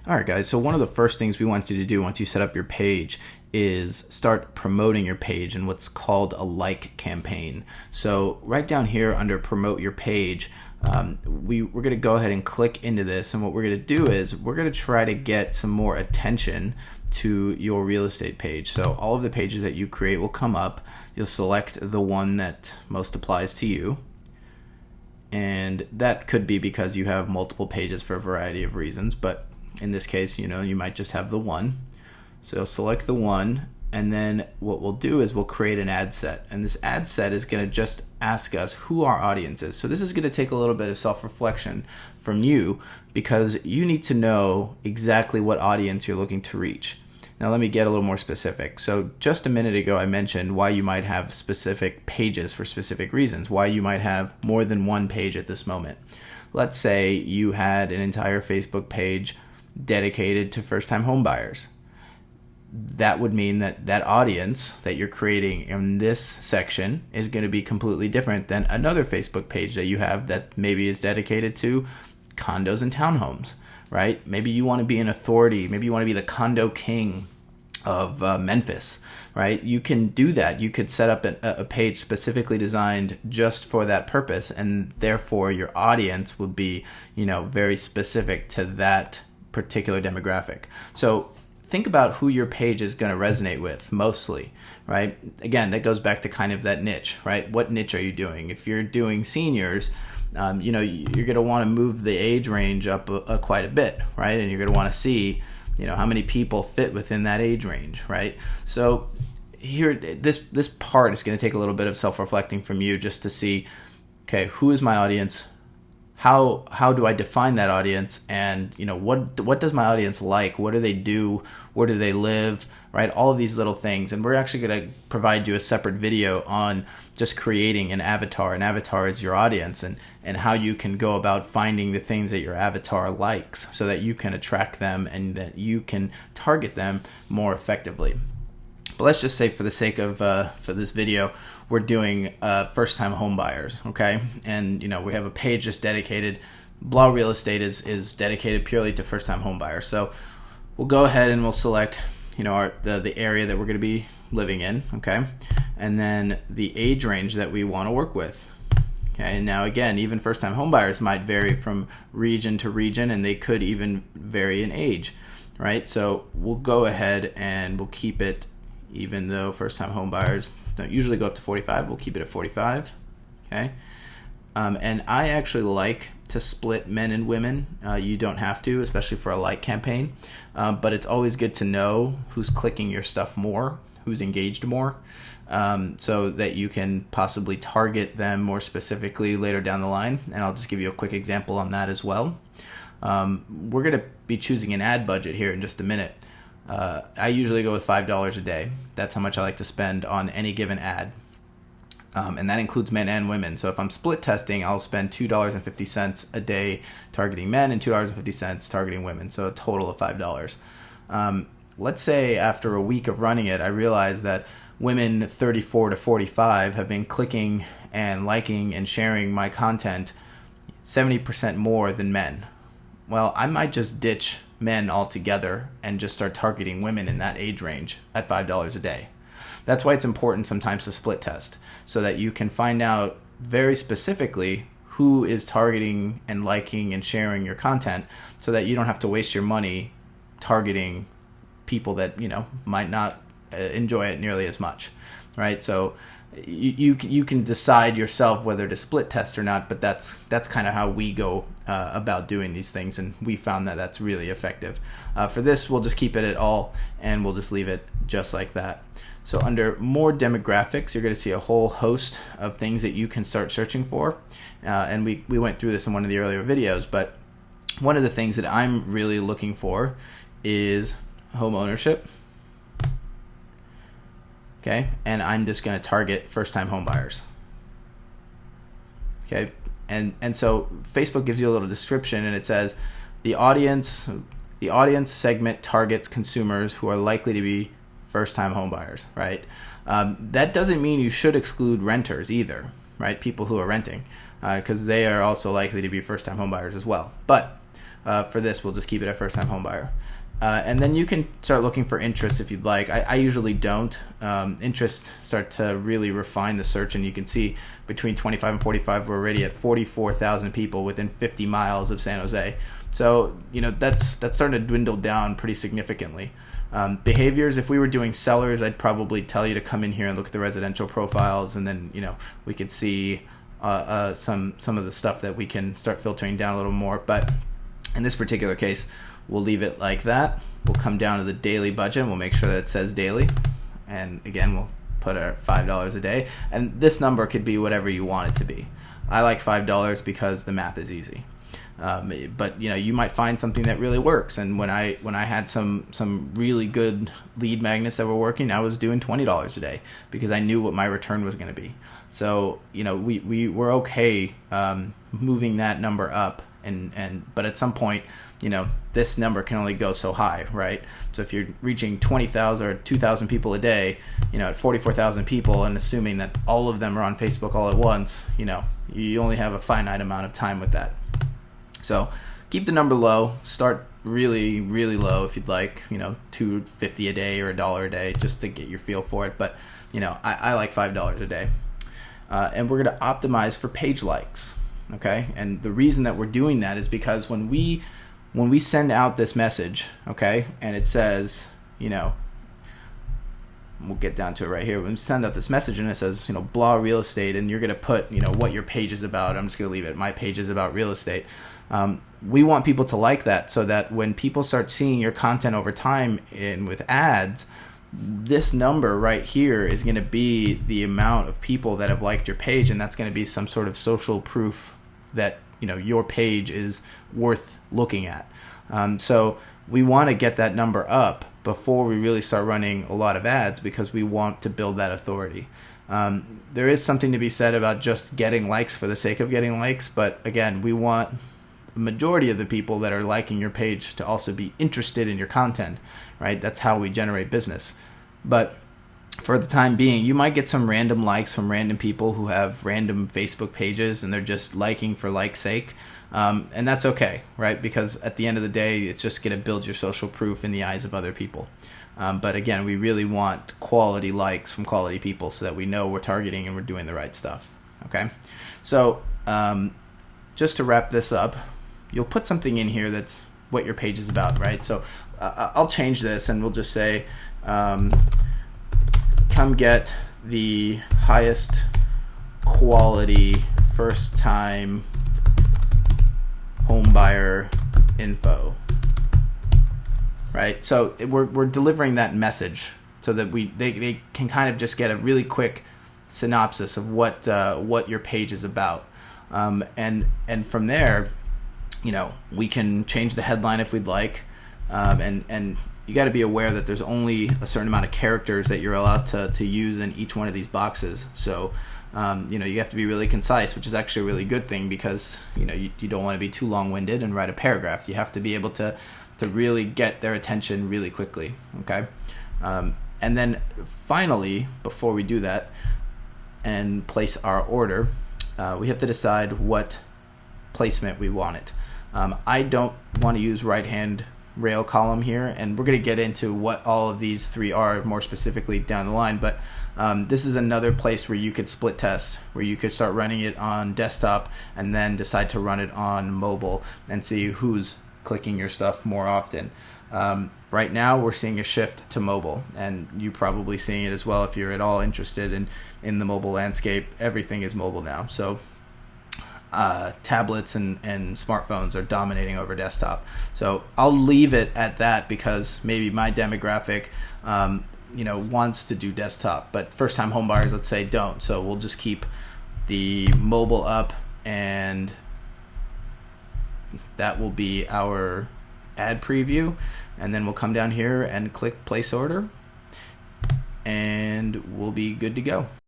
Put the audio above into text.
All right, guys. So one of the first things we want you to do once you set up your page is start promoting your page in what's called a like campaign. So right down here under promote your page, we're going to go ahead and click into this. And what we're going to do is we're going to try to get some more attention to your real estate page. So all of the pages that you create will come up. You'll select the one that most applies to you. And that could be because you have multiple pages for a variety of reasons. But in this case, you might just have the one. So select the one, and then what we'll do is we'll create an ad set. And this ad set is going to just ask us who our audience is. So this is going to take a little bit of self-reflection from you, because you need to know exactly what audience you're looking to reach. Now let me get a little more specific. So just a minute ago I mentioned why you might have specific pages for specific reasons, why you might have more than one page at this moment. Let's say you had an entire Facebook page dedicated to first-time home buyers. That would mean that audience that you're creating in this section is going to be completely different than another Facebook page that you have that maybe is dedicated to condos and townhomes, right? Maybe you want to be an authority. Maybe you want to be the condo king of Memphis, right? You can do that. You could set up a page specifically designed just for that purpose, and therefore your audience would be, very specific to that particular demographic. So think about who your page is going to resonate with mostly, right? Again, that goes back to kind of that niche, right? What niche are you doing? If you're doing seniors, you're going to want to move the age range up quite a bit, right? And you're going to want to see, how many people fit within that age range, right? So here, this part is going to take a little bit of self-reflecting from you just to see, okay, who is my audience? How do I define that audience? And what does my audience like? What do they do? Where do they live? Right? All of these little things. And we're actually going to provide you a separate video on just creating an avatar. An avatar is your audience, and how you can go about finding the things that your avatar likes so that you can attract them and that you can target them more effectively. But let's just say for the sake of for this video, we're doing first-time home buyers, okay? And we have a page just dedicated. Blah Real Estate is dedicated purely to first-time home buyers. So we'll go ahead and we'll select the area that we're going to be living in, okay? And then the age range that we want to work with. Okay, now again, even first-time home buyers might vary from region to region, and they could even vary in age, right? So we'll go ahead and we'll keep it. Even though first-time home buyers don't usually go up to 45, we'll keep it at 45, okay? And I actually like to split men and women. You don't have to, especially for a like campaign, but it's always good to know who's clicking your stuff more, who's engaged more, so that you can possibly target them more specifically later down the line. And I'll just give you a quick example on that as well. We're going to be choosing an ad budget here in just a minute. I usually go with $5 a day. That's how much I like to spend on any given ad. And that includes men and women. So if I'm split testing, I'll spend $2.50 a day targeting men and $2.50 targeting women. So a total of $5. Let's say after a week of running it, I realize that women 34 to 45 have been clicking and liking and sharing my content 70% more than men. Well, I might just ditch men altogether and just start targeting women in that age range at $5 a day. That's why it's important sometimes to split test, so that you can find out very specifically who is targeting and liking and sharing your content, so that you don't have to waste your money targeting people that might not enjoy it nearly as much, right? So you can decide yourself whether to split test or not, but that's kind of how we go about doing these things, and we found that that's really effective. For this, we'll just keep it at all, and we'll just leave it just like that. So under more demographics, you're going to see a whole host of things that you can start searching for, and we went through this in one of the earlier videos, but one of the things that I'm really looking for is home ownership. Okay, and I'm just going to target first-time home buyers. Okay, and so Facebook gives you a little description, and it says the audience segment targets consumers who are likely to be first-time home buyers, right? That doesn't mean you should exclude renters either, right? People who are renting, because they are also likely to be first-time home buyers as well. But For this, we'll just keep it at first time home buyer. And then you can start looking for interests if you'd like. I usually don't. Interests start to really refine the search, and you can see between 25 and 45, we're already at 44,000 people within 50 miles of San Jose. So, that's starting to dwindle down pretty significantly. Behaviors, if we were doing sellers, I'd probably tell you to come in here and look at the residential profiles, and then, we could see some of the stuff that we can start filtering down a little more. But in this particular case, we'll leave it like that. We'll come down to the daily budget. We'll make sure that it says daily. And again, we'll put it at $5 a day. And this number could be whatever you want it to be. I like $5 because the math is easy. But you might find something that really works. And when I had some really good lead magnets that were working, I was doing $20 a day because I knew what my return was going to be. So we were okay moving that number up. But at some point, this number can only go so high, right? So if you're reaching 20,000 or 2,000 people a day, at 44,000 people, and assuming that all of them are on Facebook all at once, you only have a finite amount of time with that. So keep the number low. Start really, really low if you'd like, $2.50 a day or $1 a day just to get your feel for it. But, I like $5 a day. And we're going to optimize for page likes. Okay, and the reason that we're doing that is because when we send out this message, okay, and it says, we'll get down to it right here. When we send out this message and it says, blah real estate, and you're gonna put, what your page is about. I'm just gonna leave it. My page is about real estate. We want people to like that so that when people start seeing your content over time and with ads, this number right here is going to be the amount of people that have liked your page, and that's going to be some sort of social proof that your page is worth looking at. So we want to get that number up before we really start running a lot of ads because we want to build that authority. There is something to be said about just getting likes for the sake of getting likes, but again, we want the majority of the people that are liking your page to also be interested in your content, right? That's how we generate business. But for the time being, you might get some random likes from random people who have random Facebook pages and they're just liking for like's sake. And that's okay, right? Because at the end of the day, it's just going to build your social proof in the eyes of other people. But again, we really want quality likes from quality people so that we know we're targeting and we're doing the right stuff. Okay. So just to wrap this up, you'll put something in here that's what your page is about, right? So I'll change this and we'll just say, come get the highest quality first time home buyer info, right? So we're delivering that message so that they can kind of just get a really quick synopsis of what your page is about, and from there, we can change the headline if we'd like, and you got to be aware that there's only a certain amount of characters that you're allowed to use in each one of these boxes. So, you have to be really concise, which is actually a really good thing because, you don't want to be too long-winded and write a paragraph. You have to be able to really get their attention really quickly, okay? And then finally, before we do that and place our order, we have to decide what placement we want it. I don't want to use right-hand rail column here, and we're going to get into what all of these three are more specifically down the line, but this is another place where you could split test, where you could start running it on desktop and then decide to run it on mobile and see who's clicking your stuff more often. Right now we're seeing a shift to mobile, and you probably seeing it as well if you're at all interested in the mobile landscape. Everything is mobile now, so tablets and smartphones are dominating over desktop. So I'll leave it at that because maybe my demographic wants to do desktop, but first time home buyers, let's say, don't. So we'll just keep the mobile up, and that will be our ad preview, and then we'll come down here and click place order, and we'll be good to go.